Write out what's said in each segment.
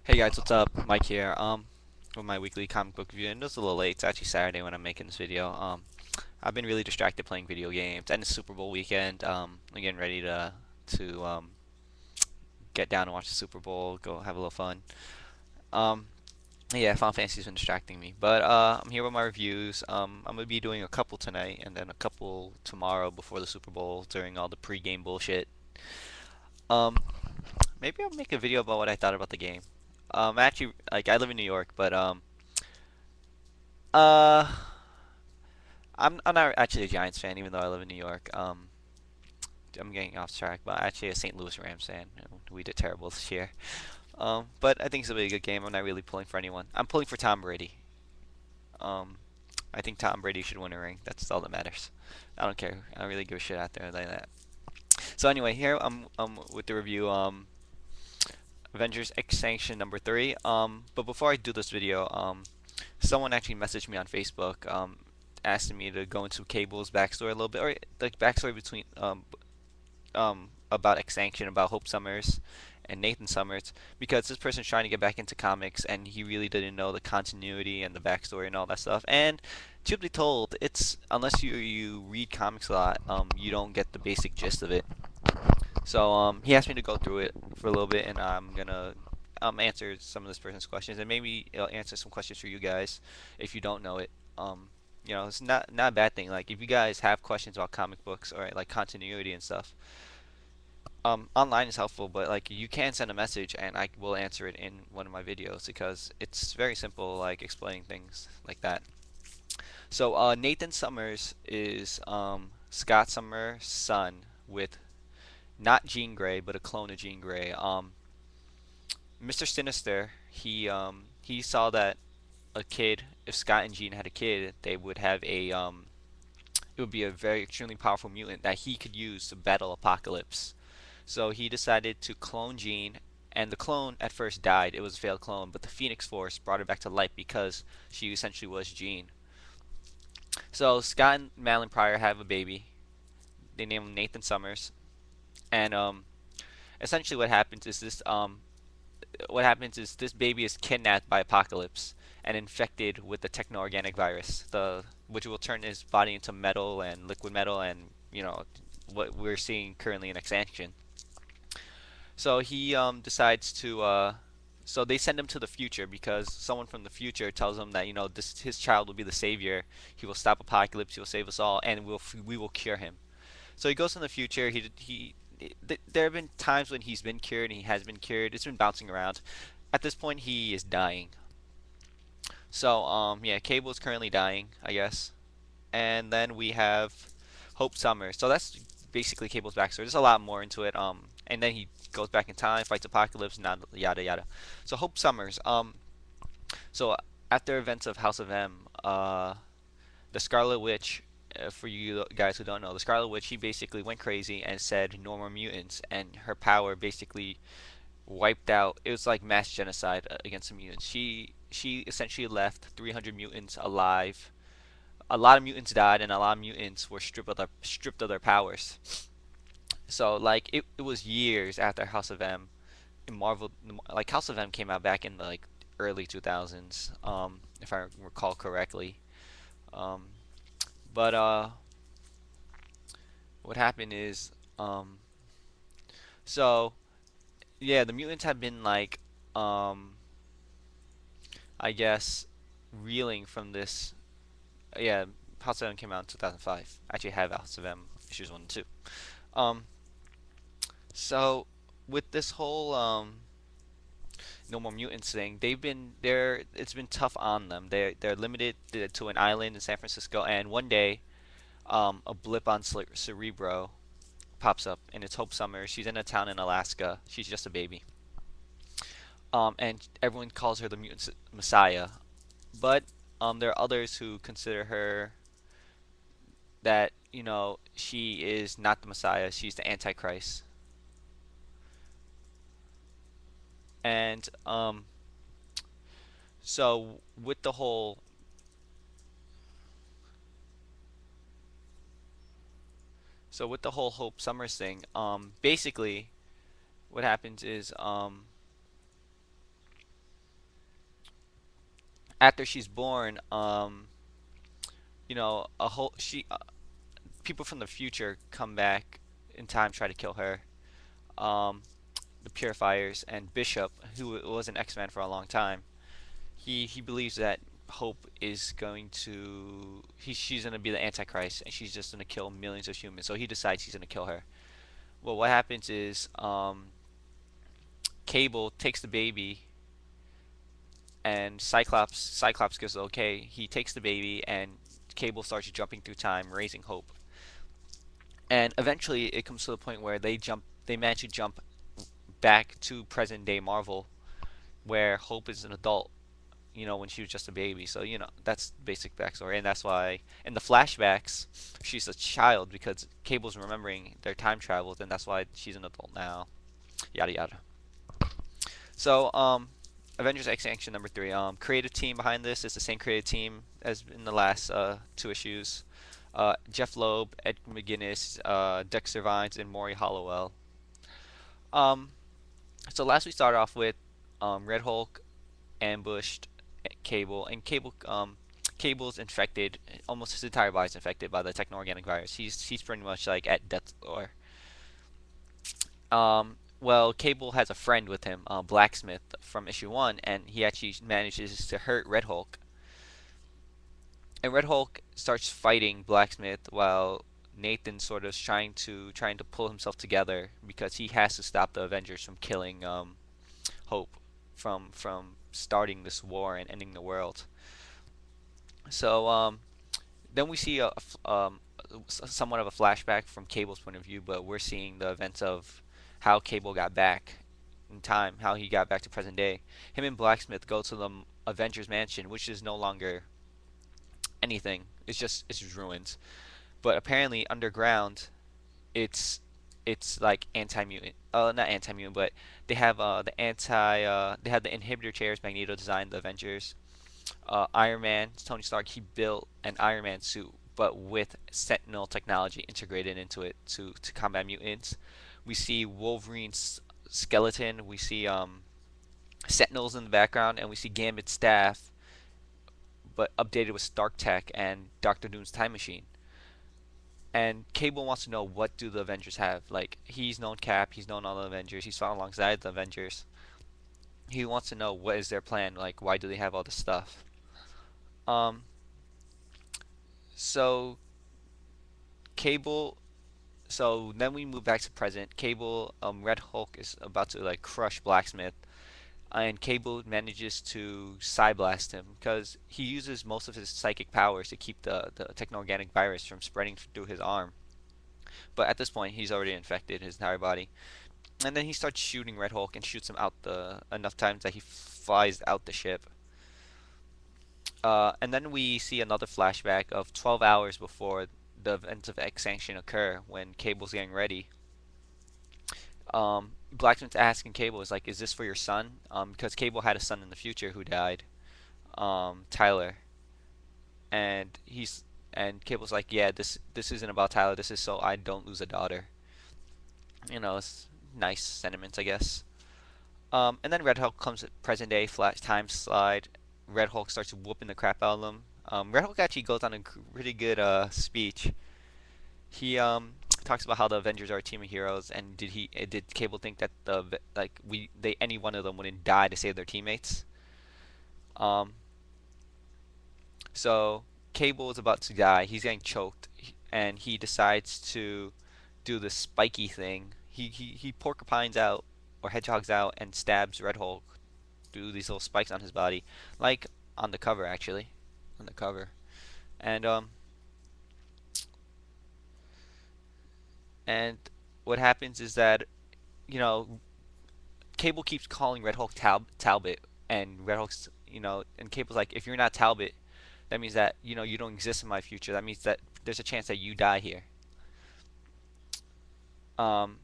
Hey guys, what's up? Mike here. With my weekly comic book review, and it's a little late. It's actually Saturday when I'm making this video. I've been really distracted playing video games, and it's Super Bowl weekend. I'm getting ready to get down and watch the Super Bowl, go have a little fun. Um, yeah, Final Fantasy's been distracting me, but I'm here with my reviews. I'm gonna be doing a couple tonight, and then a couple tomorrow before the Super Bowl during all the pre-game bullshit. Um, Maybe I'll make a video about what I thought about the game. Actually, like I live in New York, but Uh, I'm not actually a Giants fan, even though I live in New York. I'm getting off track, but actually a St. Louis Rams fan. We did terrible this year. But I think it's a really good game. I'm not really pulling for anyone. I'm pulling for Tom Brady. Um, I think Tom Brady should win a ring. That's all that matters. I don't care. I don't really give a shit out there like that. So anyway, here I'm with the review. Avengers X-Sanction number 3. But before I do this video, someone actually messaged me on Facebook, asking me to go into Cable's backstory a little bit, or the backstory between about X-Sanction, about Hope Summers and Nathan Summers, because this person's trying to get back into comics and he really didn't know the continuity and the backstory and all that stuff. And truth be told, it's unless you read comics a lot, you don't get the basic gist of it. So he asked me to go through it for a little bit, and I'm gonna answer some of this person's questions, and maybe I'll answer some questions for you guys if you don't know it. It's not a bad thing. Like if you guys have questions about comic books or like continuity and stuff, online is helpful, but like you can send a message, and I will answer it in one of my videos because it's very simple, like explaining things like that. So Nathan Summers is Scott Summers' son with not Jean Grey, but a clone of Jean Grey. Mr. Sinister, he saw that a kid, if Scott and Jean had a kid, they would have it would be a very extremely powerful mutant that he could use to battle Apocalypse. So he decided to clone Jean, and the clone at first died. It was a failed clone, but the Phoenix Force brought her back to life because she essentially was Jean. So Scott and Madeline Pryor have a baby. They name him Nathan Summers, and essentially what happens is this baby is kidnapped by Apocalypse and infected with the techno-organic virus, the which will turn his body into metal and liquid metal, and what we're seeing currently in Expansion. So he decides to. So they send him to the future because someone from the future tells him that this his child will be the savior. He will stop Apocalypse. He will save us all, and we will cure him. So he goes in the future. There have been times when he's been cured and he has been cured. It's been bouncing around. At this point, he is dying. So yeah, Cable is currently dying, I guess. And then we have Hope Summers. So that's basically Cable's backstory. There's a lot more into it. And then he goes back in time, fights Apocalypse, and yada yada. So Hope Summers. So after events of House of M, the Scarlet Witch. For you guys who don't know, the Scarlet Witch, she basically went crazy and said no more mutants, and her power basically wiped out. It was like mass genocide against the mutants. She essentially left 300 mutants alive. A lot of mutants died, and a lot of mutants were stripped of their powers. So like it was years after House of M. In Marvel, like House of M came out back in the like early 2000s, if I recall correctly. Um, but what happened is, so yeah, the mutants have been like, um, I guess, reeling from this. Yeah, House of M came out in 2005. I actually have House of M issues 1 and 2. Um, so with this whole No More Mutants thing, it's been tough on them. They're limited to an island in San Francisco, and one day, a blip on Cerebro pops up, and it's Hope Summer. She's in a town in Alaska. She's just a baby. And everyone calls her the mutant messiah. But there are others who consider her that she is not the messiah. She's the antichrist. And so with the whole Hope Summers thing, basically what happens is after she's born, a whole she people from the future come back in time, try to kill her. Um, the Purifiers and Bishop, who was an X-Man for a long time, he believes that Hope is going to she's gonna be the Antichrist, and she's just gonna kill millions of humans. So he decides he's gonna kill her. Well, what happens is Cable takes the baby, and Cyclops goes okay. He takes the baby, and Cable starts jumping through time, raising Hope. And eventually, it comes to the point where they manage to jump back to present day Marvel, where Hope is an adult, when she was just a baby. So, that's basic backstory. And that's why in the flashbacks, she's a child because Cable's remembering their time travels, and that's why she's an adult now. Yada yada. So, Avengers X-Sanction number 3. Creative team behind this is the same creative team as in the last two issues. Jeph Loeb, Ed McGuinness, Dexter Vines, and Morry Hollowell. Um, so last we started off with Red Hulk ambushed Cable, and Cable's infected. Almost his entire body's infected by the techno-organic virus. He's pretty much like at death's door. Well, Cable has a friend with him, Blacksmith from issue 1, and he actually manages to hurt Red Hulk. And Red Hulk starts fighting Blacksmith while Nathan sort of trying to pull himself together because he has to stop the Avengers from killing Hope, from starting this war and ending the world. So then we see somewhat of a flashback from Cable's point of view, but we're seeing the events of how Cable got back in time, how he got back to present day. Him and Blacksmith go to the Avengers Mansion, which is no longer anything. It's just ruins. But apparently underground, it's it's like anti-mutant. Not anti-mutant, but they have the inhibitor chairs Magneto designed the Avengers. Iron Man, Tony Stark, he built an Iron Man suit, but with Sentinel technology integrated into it to combat mutants. We see Wolverine's skeleton. We see Sentinels in the background, and we see Gambit's staff, but updated with Stark tech and Doctor Doom's time machine. And Cable wants to know, what do the Avengers have? Like, he's known Cap, he's known all the Avengers, he's fought alongside the Avengers. He wants to know, what is their plan? Like, why do they have all this stuff? Um, so Cable. So then we move back to present. Cable, Red Hulk is about to like crush Blacksmith, and Cable manages to Psyblast him because he uses most of his psychic powers to keep the techno-organic virus from spreading through his arm. But at this point, he's already infected his entire body. And then he starts shooting Red Hulk and shoots him out the enough times that he flies out the ship. And then we see another flashback of 12 hours before the events of X-Sanction occur when Cable's getting ready. Blacksmith's asking Cable, is like, is this for your son? Because Cable had a son in the future who died, Tyler. And Cable's like, yeah, this isn't about Tyler. This is so I don't lose a daughter. It's nice sentiments, I guess. And then Red Hulk comes at present day, flash time slide. Red Hulk starts whooping the crap out of them. Red Hulk actually goes on a pretty good speech. He talks about how the Avengers are a team of heroes, and did Cable think that any one of them wouldn't die to save their teammates? Um, so Cable is about to die. He's getting choked, and he decides to do the spiky thing. He porcupines out or hedgehogs out and stabs Red Hulk through these little spikes on his body, like on the cover actually, on the cover. And and what happens is that you know Cable keeps calling Red Hulk Talbot, and Red Hulk's and Cable's like, if you're not Talbot, that means that you don't exist in my future. That means that there's a chance that you die here. Um,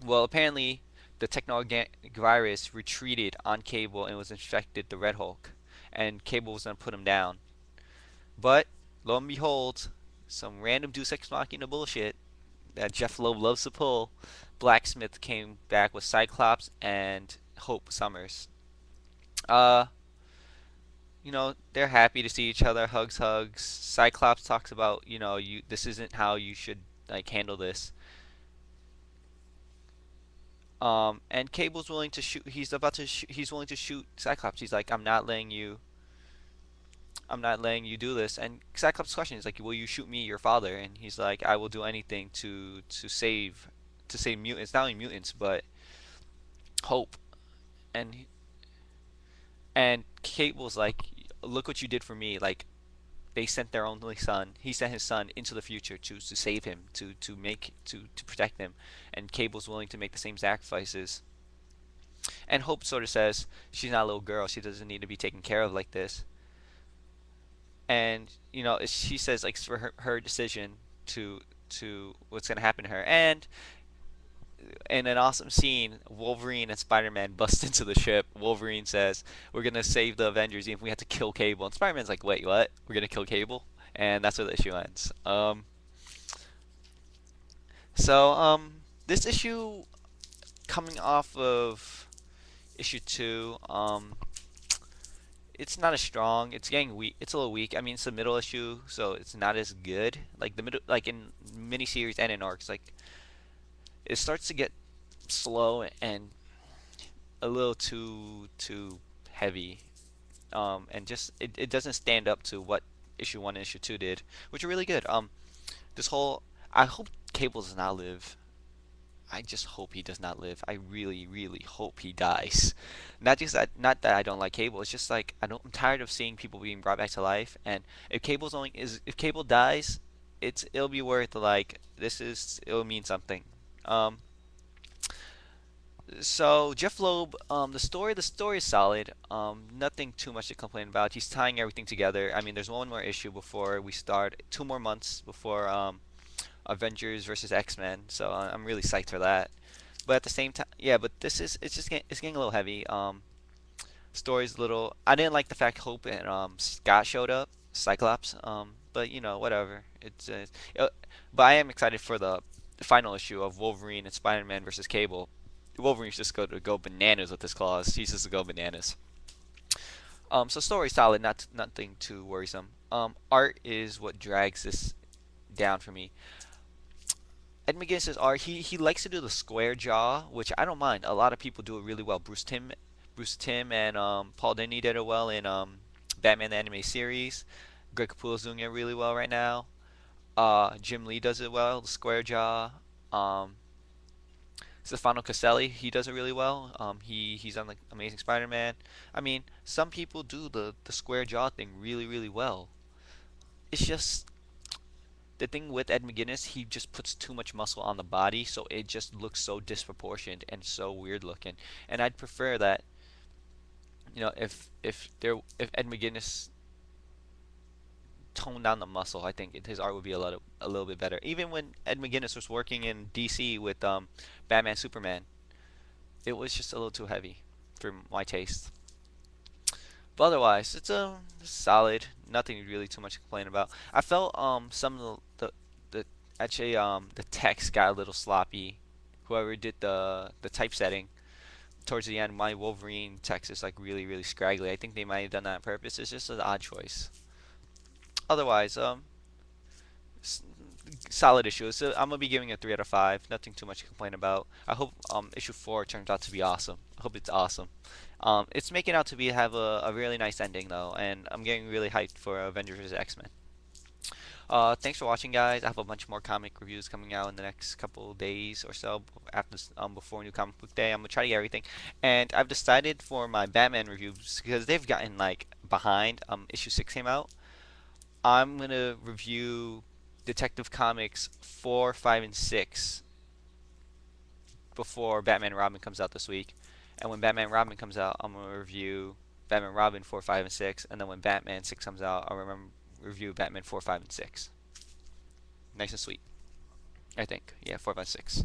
well, apparently the techno-organic virus retreated on Cable and was infected the Red Hulk, and Cable was gonna put him down. But lo and behold, some random Deus Ex Machina bullshit that Jeph Loeb loves to pull. Blacksmith came back with Cyclops and Hope Summers. Uh, they're happy to see each other, hugs, hugs. Cyclops talks about, you this isn't how you should like handle this. And Cable's willing to shoot. He's willing to shoot Cyclops. He's like, I'm not letting you do this. And Cyclops' question is like, will you shoot me, your father? And he's like, I will do anything to save mutants, not only mutants but hope. And and Cable's like, look what you did for me. Like they sent their only son. He sent his son into the future to save him, to protect him, and Cable's willing to make the same sacrifices. And Hope sort of says she's not a little girl. She doesn't need to be taken care of like this. And she says like it's for her decision to what's gonna happen to her. And in an awesome scene, Wolverine and Spider-Man bust into the ship. Wolverine says, "We're gonna save the Avengers even if we have to kill Cable." And Spider-Man's like, "Wait, what? We're gonna kill Cable?" And that's where the issue ends. This issue coming off of issue two, it's not as strong. It's getting weak. It's a little weak. I mean, it's a middle issue, so it's not as good. Like the middle, like in miniseries and in arcs, like it starts to get slow and a little too heavy, and just it doesn't stand up to what issue one and issue two did, which are really good. This whole I hope Cable does not live. I just hope he does not live. I really, really hope he dies. Not that I don't like Cable. It's just like I'm tired of seeing people being brought back to life. And if Cable dies, it'll be worth like it'll mean something. Um, so Jeph Loeb, the story is solid. Nothing too much to complain about. He's tying everything together. I mean, there's one more issue before we start. 2 more months before Avengers versus X-Men. So I'm really psyched for that. But at the same time, yeah. But it's getting a little heavy. Story's a little. I didn't like the fact Hope and Scott showed up, Cyclops. But whatever. Uh, but I am excited for the final issue of Wolverine and Spider-Man versus Cable. Wolverine's just going to go bananas with his claws. He's just to go bananas. So story solid, nothing too worrisome. Art is what drags this down for me. Ed McGuinness' art, he likes to do the square jaw, which I don't mind. A lot of people do it really well. Bruce Timm and Paul Dini did it well in Batman the Anime Series. Greg Capullo's doing it really well right now. Jim Lee does it well, the square jaw. Um, Stefano Caselli, he does it really well. He's on the Amazing Spider-Man. I mean, some people do the square jaw thing really really well. It's just the thing with Ed McGuinness, he just puts too much muscle on the body, so it just looks so disproportionate and so weird looking. And I'd prefer that, if Ed McGuinness toned down the muscle, I think his art would be a little bit better. Even when Ed McGuinness was working in DC with Batman Superman, it was just a little too heavy for my taste. But otherwise, it's a solid. Nothing really too much to complain about. I felt some of the actually the text got a little sloppy. Whoever did the typesetting towards the end, my Wolverine text is like really really scraggly. I think they might have done that on purpose. It's just an odd choice. Otherwise, s- solid issue. So I'm gonna be giving it a 3 out of 5. Nothing too much to complain about. I hope issue 4 turns out to be awesome. I hope it's awesome. It's making out to be have a really nice ending though, and I'm getting really hyped for Avengers X-Men. Thanks for watching, guys. I have a bunch more comic reviews coming out in the next couple days or so after before New Comic Book Day. I'm gonna try to get everything, and I've decided for my Batman reviews because they've gotten like behind. Issue 6 came out. I'm gonna review Detective Comics 4, 5, and 6 before Batman and Robin comes out this week. And when Batman and Robin comes out, I'm gonna review Batman and Robin 4, 5, and 6. And then when Batman 6 comes out, I'll review Batman 4, 5, and 6. Nice and sweet, I think. Yeah, 4, 5, 6.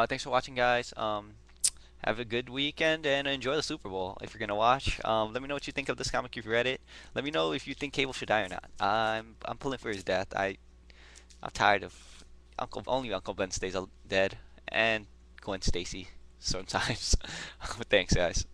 Thanks for watching, guys. Have a good weekend and enjoy the Super Bowl if you're gonna watch. Let me know what you think of this comic if you read it. Let me know if you think Cable should die or not. I'm pulling for his death. I'm tired of Uncle Ben stays dead and Gwen Stacy sometimes. Thanks, guys.